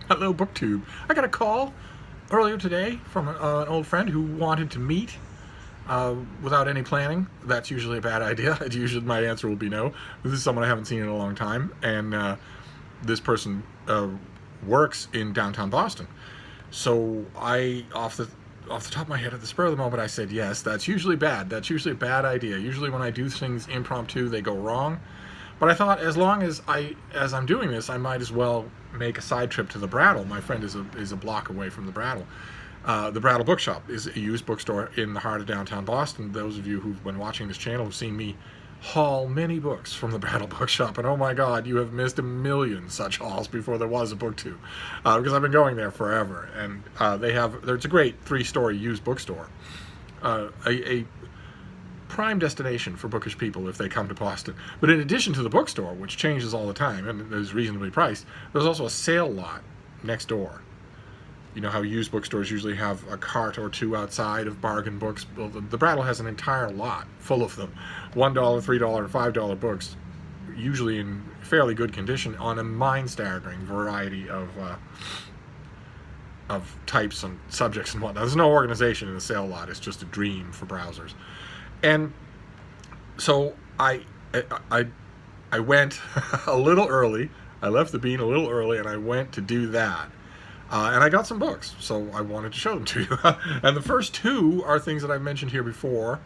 Hello, BookTube. I got a call earlier today from an old friend who wanted to meet without any planning. That's usually a bad idea. Usually my answer will be no. This is someone I haven't seen in a long time, and this person works in downtown Boston. So off the top of my head, at the spur of the moment, I said yes. That's usually bad. That's usually a bad idea. Usually when I do things impromptu, they go wrong. But I thought, as long as I'm doing this, I might as well make a side trip to the Brattle. My friend is a block away from the Brattle. The Brattle Bookshop is a used bookstore in the heart of downtown Boston. Those of you who've been watching this channel have seen me haul many books from the Brattle Bookshop, and oh my God, you have missed a million such hauls before there was a BookTube, because I've been going there forever. And it's a great three-story used bookstore, a prime destination for bookish people if they come to Boston. But in addition to the bookstore, which changes all the time and is reasonably priced, there's also a sale lot next door. You know how used bookstores usually have a cart or two outside of bargain books? Well, the Brattle has an entire lot full of them. $1, $3, and $5 books, usually in fairly good condition, on a mind-staggering variety of types and subjects and whatnot. There's no organization in the sale lot. It's just a dream for browsers. And so I went a little early. I left the bean a little early, and I went to do that. And I got some books, so I wanted to show them to you. And the first two are things that I've mentioned here before.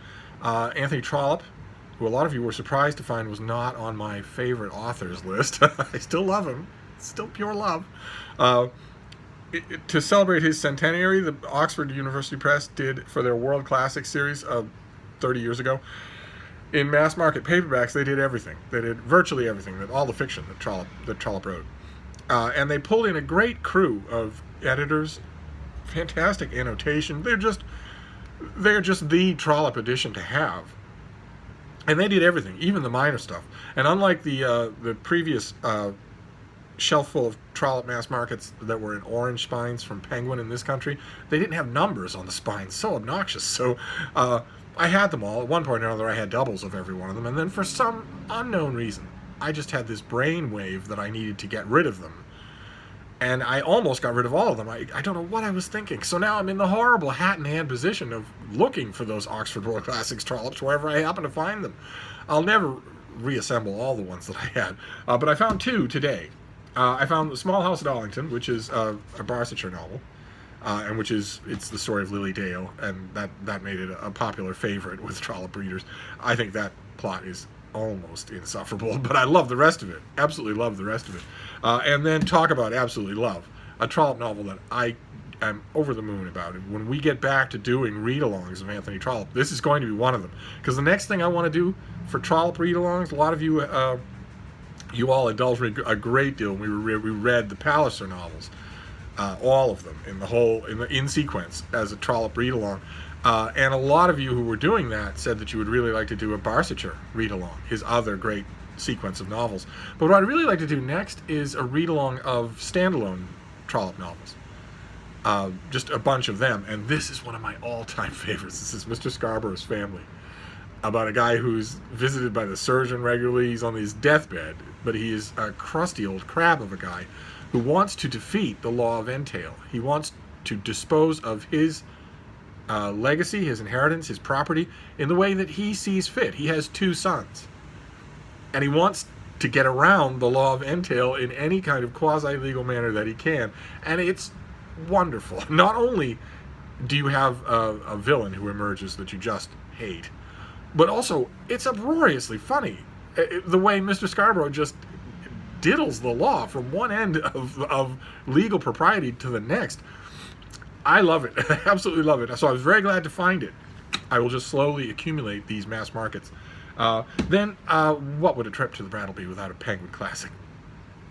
Anthony Trollope, who a lot of you were surprised to find was not on my favorite authors list. I still love him. It's still pure love. To celebrate his centenary, the Oxford University Press did, for their World Classics series 30 years ago, in mass market paperbacks, they did everything. They did virtually everything, all the fiction that Trollope wrote. And they pulled in a great crew of editors, fantastic annotation. They're just the Trollope edition to have. And they did everything, even the minor stuff. And unlike the previous shelf full of Trollope mass markets that were in orange spines from Penguin in this country, they didn't have numbers on the spines. So obnoxious. So I had them all. At one point or another, I had doubles of every one of them. And then for some unknown reason, I just had this brain wave that I needed to get rid of them. And I almost got rid of all of them. I don't know what I was thinking. So now I'm in the horrible hat-in-hand position of looking for those Oxford World Classics Trollopes wherever I happen to find them. I'll never reassemble all the ones that I had. But I found two today. I found The Small House at Arlington, which is a Barsetshire novel. And it's the story of Lily Dale, and that made it a popular favorite with Trollope readers. I think that plot is almost insufferable, but I love the rest of it. Absolutely love the rest of it. And then talk about absolutely love a Trollope novel that I am over the moon about. When we get back to doing read-alongs of Anthony Trollope, this is going to be one of them. Because the next thing I want to do for Trollope read-alongs, a lot of you you all indulged me a great deal when we read the Palliser novels. All of them in sequence as a Trollope read-along. And a lot of you who were doing that said that you would really like to do a Barsetshire read-along, his other great sequence of novels. But what I'd really like to do next is a read-along of standalone Trollope novels. Just a bunch of them. And this is one of my all-time favorites. This is Mr. Scarborough's Family, about a guy who's visited by the surgeon regularly. He's on his deathbed, but he is a crusty old crab of a guy who wants to defeat the law of entail. He wants to dispose of his legacy, his inheritance, his property, in the way that he sees fit. He has two sons, and he wants to get around the law of entail in any kind of quasi-legal manner that he can. And it's wonderful. Not only do you have a villain who emerges that you just hate, but also it's uproariously funny. The way Mr. Scarborough just diddles the law from one end of legal propriety to the next. I love it. I absolutely love it. So I was very glad to find it. I will just slowly accumulate these mass markets. Then what would a trip to the Brattle be without a Penguin classic?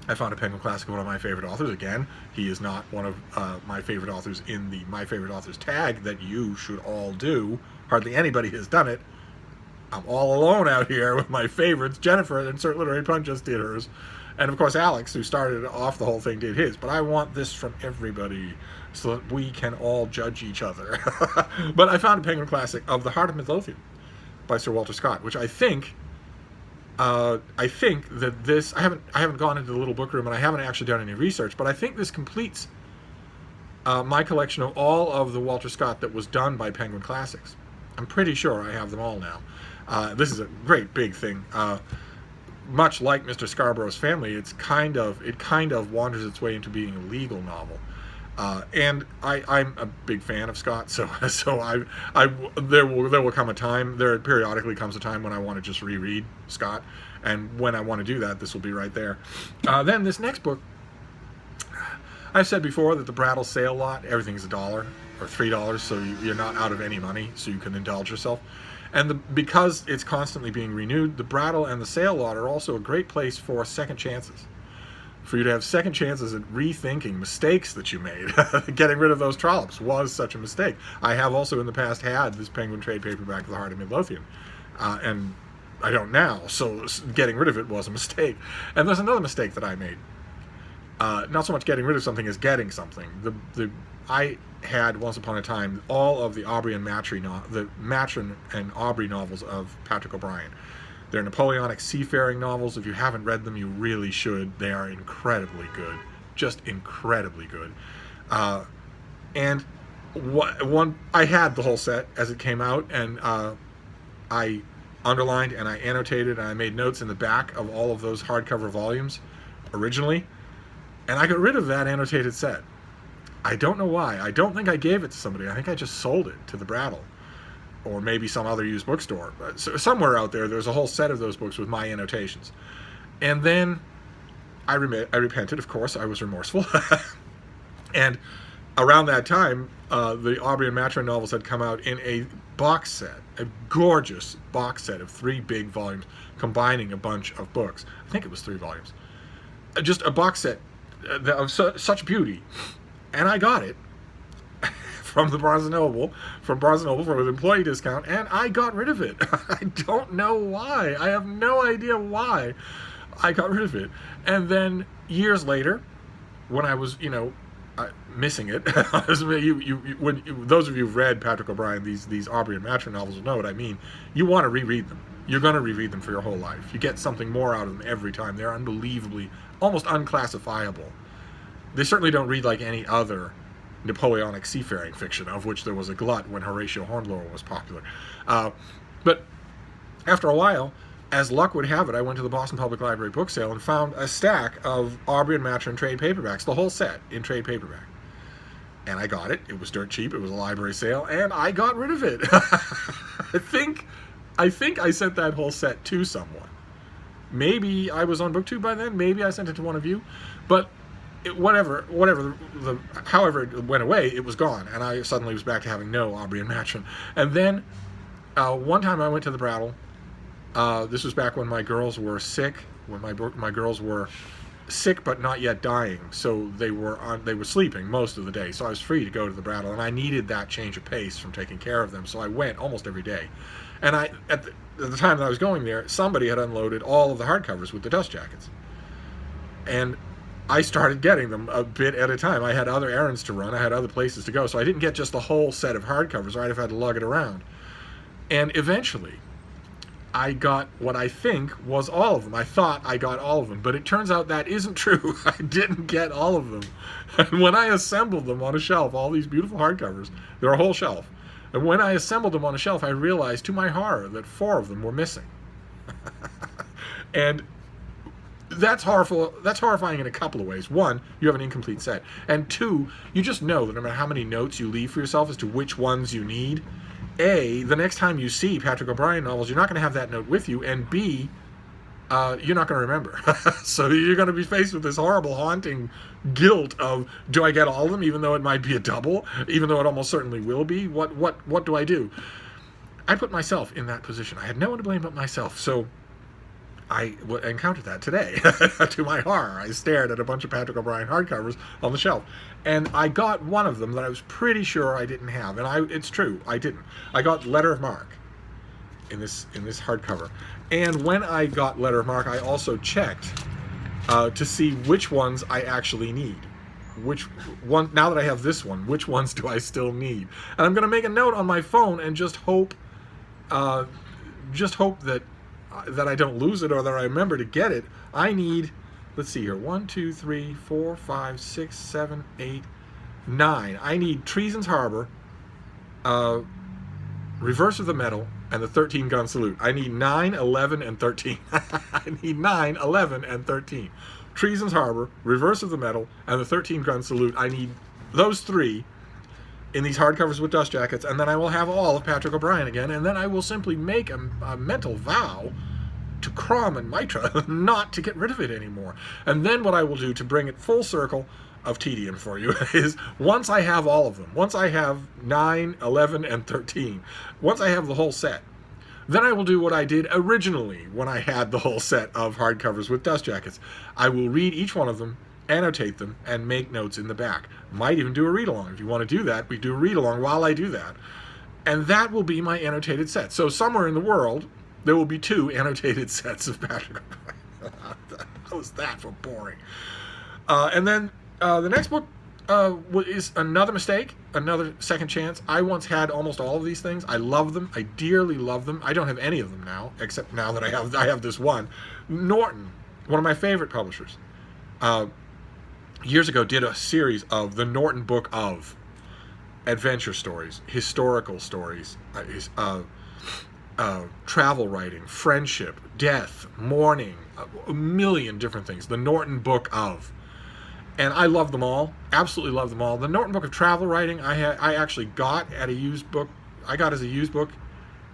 I found a Penguin classic of one of my favorite authors. Again, he is not one of my favorite authors in the My Favorite Authors tag that you should all do. Hardly anybody has done it. I'm all alone out here with my favorites. Jennifer and Insert Literary Punch just did hers. And of course Alex, who started off the whole thing, did his. But I want this from everybody so that we can all judge each other. But I found a Penguin classic of The Heart of Midlothian by Sir Walter Scott, which I think I think that this, I haven't gone into the little book room and I haven't actually done any research, but I think this completes my collection of all of the Walter Scott that was done by Penguin Classics. I'm pretty sure I have them all now. This is a great big thing. Much like Mr. Scarborough's Family, it kind of wanders its way into being a legal novel. And I'm a big fan of Scott, so there will come a time, there periodically comes a time when I want to just reread Scott, and when I want to do that, this will be right there. Then this next book, I've said before that the Brattle sale lot, everything's $1 or $3, so you're not out of any money, so you can indulge yourself. And because it's constantly being renewed, the Brattle and the sale lot are also a great place for second chances. For you to have second chances at rethinking mistakes that you made. Getting rid of those Trollopes was such a mistake. I have also in the past had this Penguin trade paperback of The Heart of Midlothian, and I don't now, so getting rid of it was a mistake. And there's another mistake that I made. Not so much getting rid of something as getting something. I had, once upon a time, all of the Aubrey and Matron and Aubrey novels of Patrick O'Brian. They're Napoleonic seafaring novels. If you haven't read them, you really should. They are incredibly good. Just incredibly good. And I had the whole set as it came out, and I underlined and I annotated and I made notes in the back of all of those hardcover volumes originally, and I got rid of that annotated set. I don't know why. I don't think I gave it to somebody. I think I just sold it to the Brattle, or maybe some other used bookstore. So somewhere out there's a whole set of those books with my annotations. And then I repented, of course. I was remorseful. And around that time, the Aubrey and Matron novels had come out in a box set, a gorgeous box set of 3 big volumes combining a bunch of books. I think it was 3 volumes. Just a box set of such beauty. And I got it from the Barnes & Noble, for an employee discount, and I got rid of it. I don't know why. I have no idea why I got rid of it. And then years later, when I was, missing it, those of you who've read Patrick O'Brian, these Aubrey and Matron novels will know what I mean. You want to reread them. You're going to reread them for your whole life. You get something more out of them every time. They're unbelievably, almost unclassifiable. They certainly don't read like any other Napoleonic seafaring fiction, of which there was a glut when Horatio Hornblower was popular. But after a while, as luck would have it, I went to the Boston Public Library book sale and found a stack of Aubrey and Matron trade paperbacks, the whole set in trade paperback. And I got it. It was dirt cheap. It was a library sale, and I got rid of it. I think I sent that whole set to someone. Maybe I was on BookTube by then. Maybe I sent it to one of you. But however it went away, it was gone, and I suddenly was back to having no Aubrey and Matron. And then one time I went to the Brattle. This was back when my girls were sick, when my girls were sick but not yet dying, so they were sleeping most of the day, so I was free to go to the Brattle, and I needed that change of pace from taking care of them, so I went almost every day. And at the time that I was going there, somebody had unloaded all of the hardcovers with the dust jackets, and I started getting them a bit at a time. I had other errands to run, I had other places to go, so I didn't get just the whole set of hardcovers, or I'd have had to lug it around. And eventually I got what I think was all of them. I thought I got all of them, but it turns out that isn't true. I didn't get all of them. And when I assembled them on a shelf, all these beautiful hardcovers, they're a whole shelf. And when I assembled them on a shelf, I realized, to my horror, that 4 of them were missing. And that's horrifying in a couple of ways. 1, you have an incomplete set. And 2, you just know that no matter how many notes you leave for yourself as to which ones you need, A, the next time you see Patrick O'Brian novels, you're not going to have that note with you, and B, you're not going to remember. So you're going to be faced with this horrible, haunting guilt of, do I get all of them, even though it might be a double, even though it almost certainly will be? What do I do? I put myself in that position. I had no one to blame but myself, so I encountered that today. To my horror, I stared at a bunch of Patrick O'Brian hardcovers on the shelf, and I got one of them that I was pretty sure I didn't have, and it's true, I didn't. I got Letter of Marque in this hardcover, and when I got Letter of Marque, I also checked to see which ones I actually need. Which one? Now that I have this one, which ones do I still need? And I'm going to make a note on my phone and just hope that that I don't lose it or that I remember to get it, I need, let's see here, 1, 2, 3, 4, 5, 6, 7, 8, 9. I need Treason's Harbor, Reverse of the Medal, and the 13-gun salute. I need 9, 11, and 13. I need 9, 11, and 13. Treason's Harbor, Reverse of the Medal, and the 13-gun salute. I need those 3 in these hardcovers with dust jackets, and then I will have all of Patrick O'Brian again, and then I will simply make a mental vow to Crom and Mitra not to get rid of it anymore. And then what I will do to bring it full circle of tedium for you is, once I have all of them, once I have 9, 11, and 13, once I have the whole set, then I will do what I did originally when I had the whole set of hardcovers with dust jackets. I will read each one of them, annotate them, and make notes in the back. Might even do a read-along. If you want to do that, we do a read-along while I do that. And that will be my annotated set. So somewhere in the world, there will be 2 annotated sets of Patrick O'Brian. How was that for boring? And then the next book is another mistake, another second chance. I once had almost all of these things. I love them. I dearly love them. I don't have any of them now, except now that I have this one. Norton, one of my favorite publishers, years ago did a series of the Norton Book of adventure stories, historical stories, travel writing, friendship, death, mourning, a million different things. The Norton Book of. And I love them all. Absolutely love them all. The Norton Book of Travel Writing, I actually got at a used book. I got as a used book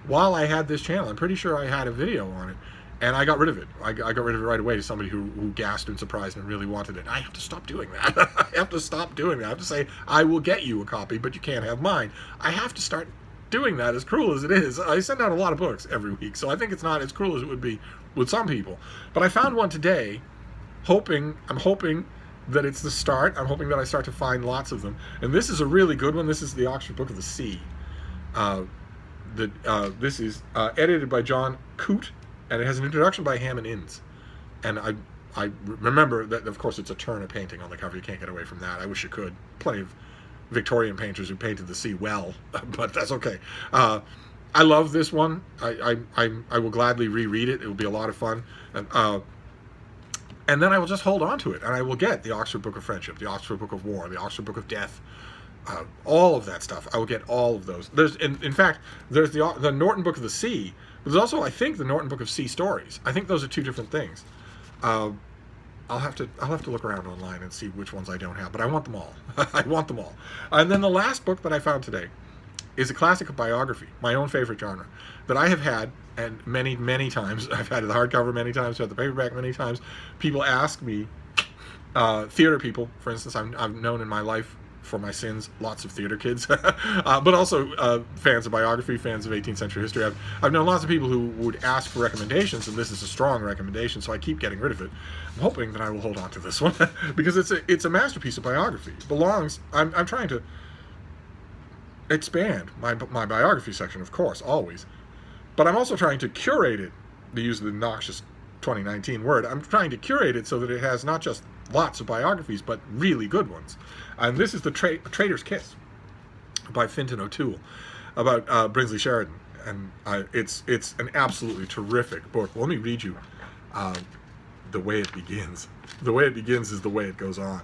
while I had this channel. I'm pretty sure I had a video on it. And I got rid of it. I got rid of it right away to somebody who gasped in surprise and really wanted it. I have to stop doing that. I have to stop doing that. I have to say, I will get you a copy, but you can't have mine. I have to start doing that, as cruel as it is. I send out a lot of books every week, so I think it's not as cruel as it would be with some people. But I found one today, I'm hoping that it's the start. I'm hoping that I start to find lots of them. And this is a really good one. This is the Oxford Book of the Sea. This is edited by John Coote, and it has an introduction by Hammond Innes. And I remember that, of course, it's a Turner painting on the cover. You can't get away from that. I wish you could. Plenty of Victorian painters who painted the sea well, but that's okay. I love this one. I will gladly reread it. It will be a lot of fun. And then I will just hold on to it, and I will get the Oxford Book of Friendship, the Oxford Book of War, the Oxford Book of Death, all of that stuff. I will get all of those. There's, in fact, there's the Norton Book of the Sea. There's also, I think, the Norton Book of Sea Stories. I think those are 2 different things. I'll have to look around online and see which ones I don't have, but I want them all. I want them all. And then the last book that I found today is a classic of biography, my own favorite genre, that I have had, and many, many times. I've had the hardcover many times, I've had the paperback many times. People ask me, theater people, for instance, I've known in my life, for my sins, lots of theater kids, but also fans of biography, fans of 18th century history. I've known lots of people who would ask for recommendations, and this is a strong recommendation, so I keep getting rid of it. I'm hoping that I will hold on to this one, because it's a masterpiece of biography. It belongs, I'm trying to expand my biography section, of course, always, but I'm also trying to curate it, to use the noxious 2019 word. I'm trying to curate it so that it has not just lots of biographies, but really good ones. And this is The Traitor's Kiss by Fintan O'Toole, about Brinsley Sheridan. And it's an absolutely terrific book. Let me read you the way it begins. The way it begins is the way it goes on.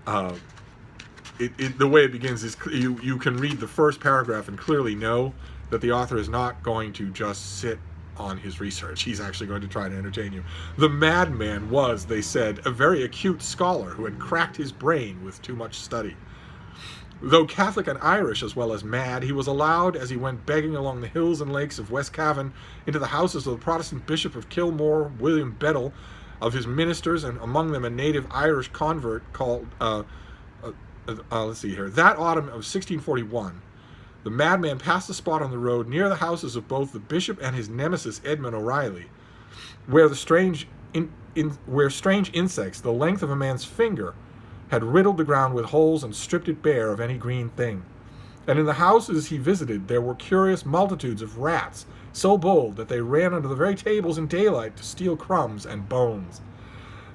The way it begins is you can read the first paragraph and clearly know that the author is not going to just sit on his research. He's actually going to try to entertain you. The madman was, they said, a very acute scholar who had cracked his brain with too much study. Though Catholic and Irish as well as mad, he was allowed, as he went begging along the hills and lakes of West Cavan, into the houses of the Protestant Bishop of Kilmore, William Brattle, of his ministers, and among them a native Irish convert called, let's see here, that autumn of 1641, the madman passed a spot on the road near the houses of both the bishop and his nemesis Edmund O'Reilly, where strange insects, the length of a man's finger, had riddled the ground with holes and stripped it bare of any green thing. And in the houses he visited there were curious multitudes of rats, so bold that they ran under the very tables in daylight to steal crumbs and bones.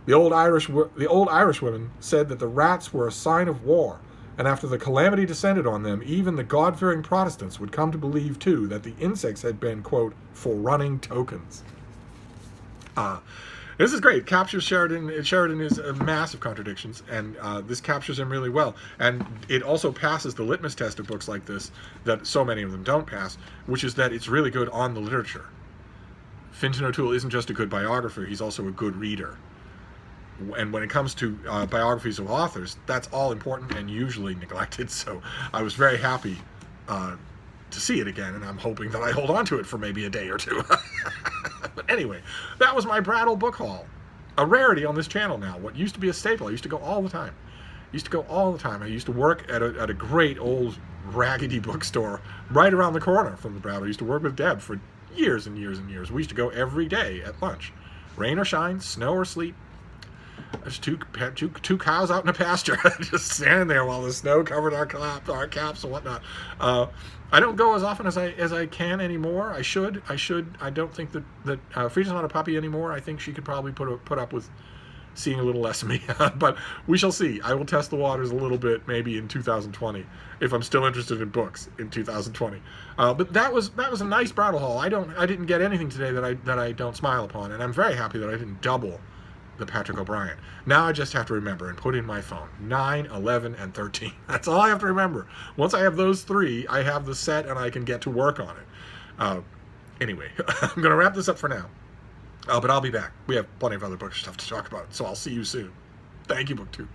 The old Irish women said that the rats were a sign of war, and after the calamity descended on them, even the God-fearing Protestants would come to believe, too, that the insects had been, quote, for running tokens. This is great. It captures Sheridan. Sheridan is a massive contradictions, and this captures him really well. And it also passes the litmus test of books like this that so many of them don't pass, which is that it's really good on the literature. Fintan O'Toole isn't just a good biographer; he's also a good reader. And when it comes to biographies of authors, that's all important and usually neglected. So I was very happy to see it again, and I'm hoping that I hold on to it for maybe a day or two. But anyway, that was my Brattle book haul. A rarity on this channel now. What used to be a staple. I used to go all the time. I used to work at a great old raggedy bookstore right around the corner from the Brattle. I used to work with Deb for years and years and years. We used to go every day at lunch. Rain or shine, snow or sleet. There's two cows out in a pasture, just standing there while the snow covered our caps and whatnot. I don't go as often as I can anymore. I should. I don't think that Frida's not a puppy anymore. I think she could probably put up with seeing a little less of me. But we shall see. I will test the waters a little bit, maybe in 2020, if I'm still interested in books in 2020. But that was a nice Brattle haul. I didn't get anything today that I don't smile upon, and I'm very happy that I didn't double the Patrick O'Brien. Now I just have to remember and put in my phone 9, 11, and 13. That's all I have to remember. Once I have those three, I have the set and I can get to work on it. Anyway, I'm going to wrap this up for now. But I'll be back. We have plenty of other book stuff to talk about, so I'll see you soon. Thank you, BookTube.